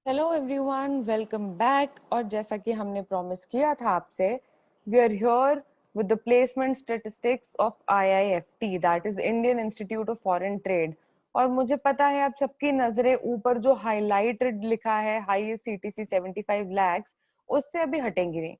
Hello everyone, welcome back. और जैसा कि हमने प्रॉमिस किया था आपसे, we are here with the placement statistics of IIFT, that is Indian Institute of Foreign Trade. और मुझे पता है आप सबकी नजरें ऊपर जो हाईलाइटेड लिखा है हाईएस्ट सीटीसी 75 lakhs, उससे अभी हटेंगी नहीं।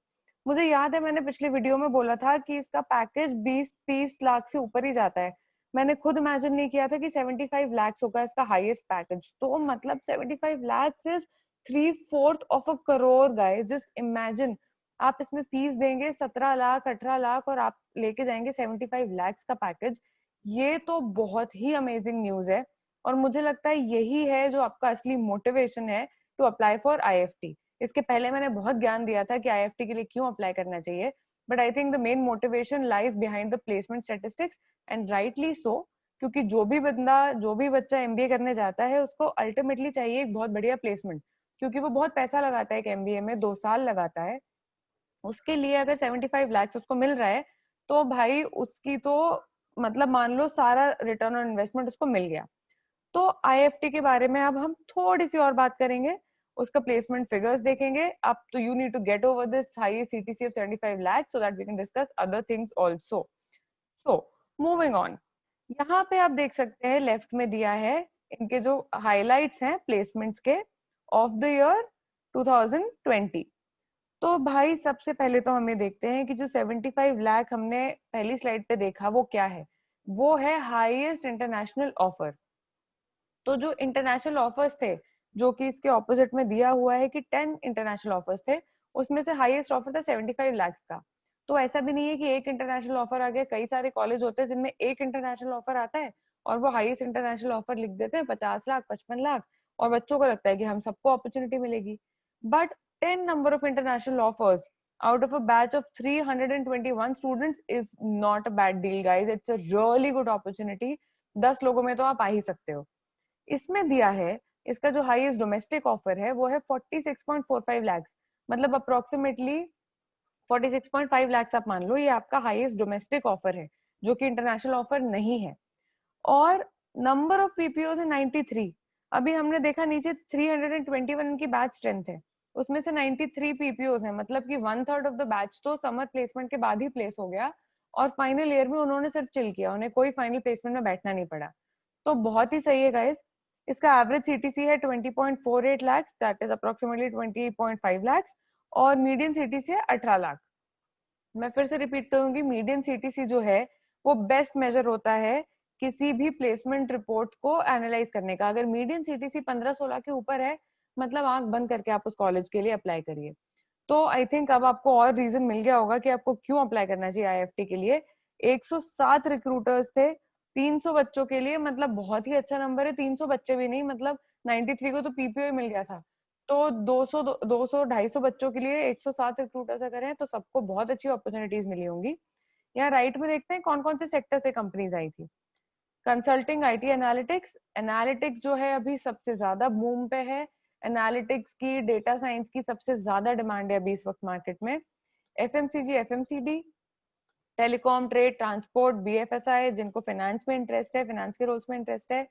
मुझे याद है मैंने पिछले वीडियो में बोला था कि इसका पैकेज 20-30 लाख से ऊपर ही जाता है। मैंने खुद इमेजिन नहीं किया था कि 75 lakhs होगा इसका हाईएस्ट पैकेज। तो मतलब 75 lakhs is 3/4 of a crore guys. Just imagine, आप इसमें फीस देंगे 17 लाख 18 लाख और आप लेके जाएंगे 75 lakhs का पैकेज। ये तो बहुत ही अमेजिंग न्यूज है। और मुझे लगता है यही है जो आपका असली मोटिवेशन है टू अप्लाई फॉर आईएफटी। इसके पहले मैंने बहुत ज्ञान दिया था कि आईएफटी के लिए क्यों अप्लाई करना चाहिए, but I think the main motivation lies behind the placement statistics, and rightly so. क्योंकि जो भी बच्चा एमबीए करने जाता है उसको अल्टीमेटली चाहिए एक बहुत बढ़िया प्लेसमेंट। क्योंकि वो बहुत पैसा लगाता है एक एमबीए में, 2 साल लगाता है। उसके लिए अगर 75 lakhs उसको मिल रहा है तो भाई उसकी तो मतलब मान लो सारा रिटर्न ऑन इन्वेस्टमेंट उसको मिल गया। तो आईएफटी के बारे में अब हम थोड़ी सी और बात करेंगे, उसका प्लेसमेंट फिगर्स देखेंगे। अब तो you need to get over this high CTC of 75 lakhs so that we can discuss other things also. So moving on, यहाँ पे आप देख सकते हैं लेफ्ट में दिया है इनके जो हाइलाइट्स हैं प्लेसमेंट्स के ऑफ द ईयर 2020। तो भाई सबसे पहले तो हमें देखते हैं कि जो 75 लाख हमने पहली स्लाइड पे देखा वो क्या है। वो है हाईएस्ट इंटरनेशनल ऑफर। तो जो इंटरनेशनल ऑफर्स थे, जो कि इसके ऑपोजिट में दिया हुआ है कि 10 इंटरनेशनल ऑफर्स थे, उसमें से हाईएस्ट ऑफर था 75 लाख का। तो ऐसा भी नहीं है कि एक इंटरनेशनल ऑफर आ गया, कई सारे कॉलेज होते हैं जिनमें एक इंटरनेशनल ऑफर आता है और वो हाईएस्ट इंटरनेशनल ऑफर लिख देते हैं 50 लाख 55 लाख, और बच्चों को लगता है कि हम सबको अपॉर्चुनिटी मिलेगी। But 10 number of international offers out of a batch of 321 students is not a bad deal guys, it's a really good opportunity। 10 लोगों में तो आप आ ही सकते हो। इसमें दिया है इसका जो हाईएस्ट डोमेस्टिक ऑफर है वो है 46.45 lakhs, मतलब अप्रोक्सीमेटली 46.5 lakhs आप मान लो ये आपका हाईएस्ट डोमेस्टिक ऑफर है, जो कि इंटरनेशनल ऑफर नहीं है। और नंबर ऑफ पीपीओ है 93। अभी हमने देखा नीचे 321 की बैच स्ट्रेंथ है, उसमें से 93 पीपीओ हैं, मतलब कि 1/3 ऑफ द बैच तो समर प्लेसमेंट के बाद ही प्लेस हो गया। और फाइनल ईयर में उन्होंने सिर्फ चिल किया, उन्हें कोई फाइनल प्लेसमेंट में बैठना नहीं पड़ा। तो बहुत ही सही है गाइस। इसका एवरेज सीटीसी है 20.48 lakhs, that is approximately 20.5 lakhs। और मीडियन सीटीसी है 18 लाख। मैं फिर से रिपीट करूंगी, मीडियन सीटीसी जो है वो बेस्ट मेजर होता है किसी भी प्लेसमेंट रिपोर्ट को एनालाइज करने का। अगर मीडियन सीटीसी 15-16 के ऊपर है, मतलब आंख बंद करके आप उस कॉलेज के लिए अप्लाई करिए। तो आई थिंक अब आपको और रीजन मिल गया होगा कि आपको क्यों अप्लाई करना चाहिए आईएफटी के लिए। 107 रिक्रूटर्स थे 300 बच्चों के लिए, मतलब बहुत ही अच्छा नंबर है। 300 बच्चे भी नहीं, मतलब 93 को तो पीपीओ मिल गया था। तो 200 200 250 बच्चों के लिए 107 रिक्रूटर्स अगर हैं तो सबको बहुत अच्छी अपॉर्चुनिटीज मिली होंगी। यहाँ राइट में देखते हैं कौन कौन से सेक्टर से कंपनीज आई थी। Consulting, IT, analytics. एनालिटिक्स जो है अभी सबसे ज्यादा बूम पे है। एनालिटिक्स की, डेटा साइंस की सबसे ज्यादा डिमांड है अभी इस वक्त मार्केट में। FMCG, FMCD, telecom, trade, transport, BFSI, जिनको फाइनेंस में इंटरेस्ट है, फाइनेंस के रोल्स में इंटरेस्ट है।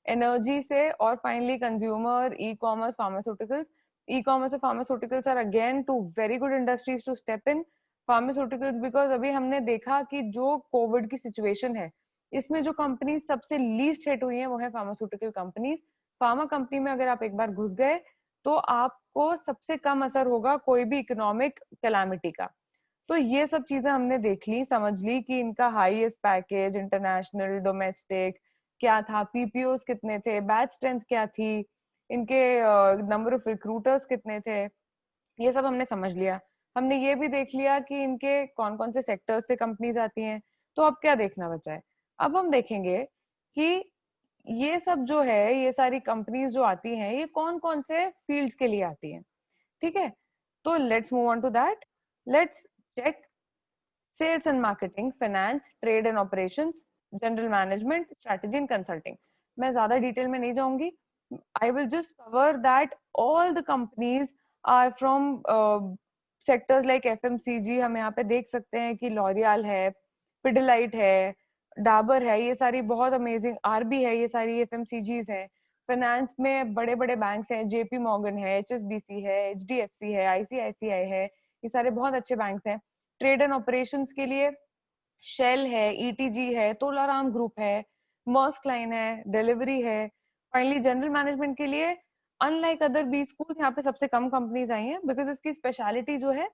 एनर्जी से, और finally consumer, e commerce, pharmaceuticals. E commerce और pharmaceuticals are again two very good industries to step in. Pharmaceuticals because अभी हमने देखा कि जो कोविड की सिचुएशन है, इसमें जो कंपनी सबसे लीस्ट हिट हुई है वो है फार्मास्यूटिकल कंपनीज। फार्मा कंपनी में अगर आप एक बार घुस गए तो आपको सबसे कम असर होगा कोई भी इकोनॉमिक कैलामिटी का। तो ये सब चीजें हमने देख ली, समझ ली कि इनका हाईएस्ट पैकेज, इंटरनेशनल, डोमेस्टिक क्या था, पीपीओस कितने थे, बैच स्ट्रेंथ क्या थी, इनके नंबर ऑफ रिक्रूटर्स कितने थे, ये सब हमने समझ लिया। हमने ये भी देख लिया कि इनके कौन कौन से सेक्टर्स से कंपनीज आती हैं। तो अब क्या देखना बचा है? अब हम देखेंगे कि ये सब जो है, ये सारी कंपनीज जो आती हैं, ये कौन कौन से फील्ड्स के लिए आती हैं। ठीक है, तो let's move on to that. Let's check sales and marketing, finance, trade and operations, general management, strategy and consulting। मैं ज्यादा डिटेल में नहीं जाऊंगी। I will just cover that all the companies are from sectors like FMCG। हम यहाँ पे देख सकते हैं कि लॉरियल है, पिडिलाइट है, डाबर है, ये सारी बहुत अमेजिंग, आरबी है, ये सारी FMCGs हैं। फाइनेंस में बड़े बड़े बैंक्स हैं, जेपी मॉर्गन है, एचएसबीसी है, एचडीएफसी है, आईसीआईसीआई है, ये सारे बहुत अच्छे बैंक्स हैं। ट्रेड एंड ऑपरेशंस के लिए शेल है, ईटीजी है, तोलाराम ग्रुप है, मर्स्क लाइन है, डिलीवरी है। फाइनली जनरल मैनेजमेंट के लिए अनलाइक अदर बी स्कूल यहाँ पे सबसे कम कंपनीज आई हैं, बिकॉज इसकी स्पेशलिटी जो है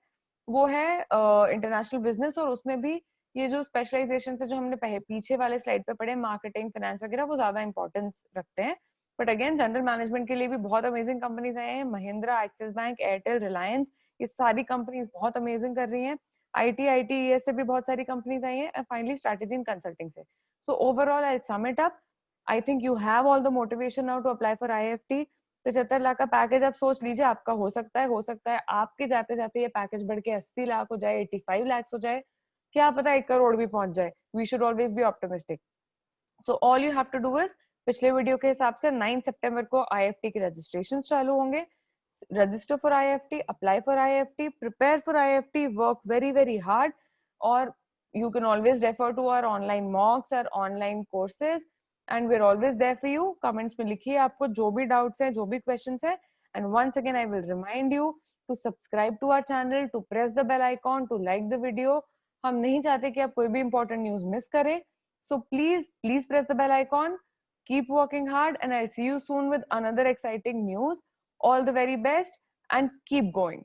वो है इंटरनेशनल बिजनेस, और उसमें भी ये जो स्पेशलाइजेशन है जो हमने पीछे वाले स्लाइड पे पढ़े, मार्केटिंग, फाइनेंस वगैरह, वो ज्यादा इंपॉर्टेंस रखते हैं। बट अगेन जनरल मैनेजमेंट के लिए भी बहुत अमेजिंग कंपनीज आए हैं, Mahindra, axis bank, Airtel, Reliance, ये सारी कंपनीज बहुत अमेजिंग कर रही हैं। आईटीआईटी से भी बहुत सारी कंपनीज आई हैं, फाइनली स्ट्रेटेजी इन कंसल्टिंग से। So overall I sum it up, I think you have all the motivation now to apply for IFT. 75 lakh का पैकेज आप सोच लीजिए, आपका हो सकता है आपके जाते जाते ये पैकेज बढ़ के 80 लाख हो जाए, 85 लाख हो जाए, क्या पता 1 करोड़ भी पहुंच जाए। We should always be optimistic. So all you have to do is, पिछले वीडियो के हिसाब से 9 सितंबर को आईएफटी के रजिस्ट्रेशन चालू होंगे। register for IFT, apply for IFT, prepare for IFT, work very, very hard, or you can always refer to our online mocks or online courses, and we're always there for you. Comments में लिखिए आपको जो भी doubts हैं, जो भी questions हैं, and once again I will remind you to subscribe to our channel, to press the bell icon, to like the video. हम नहीं चाहते कि आप कोई भी important news miss करें, so please press the bell icon. Keep working hard, and I'll see you soon with another exciting news. All the very best and keep going.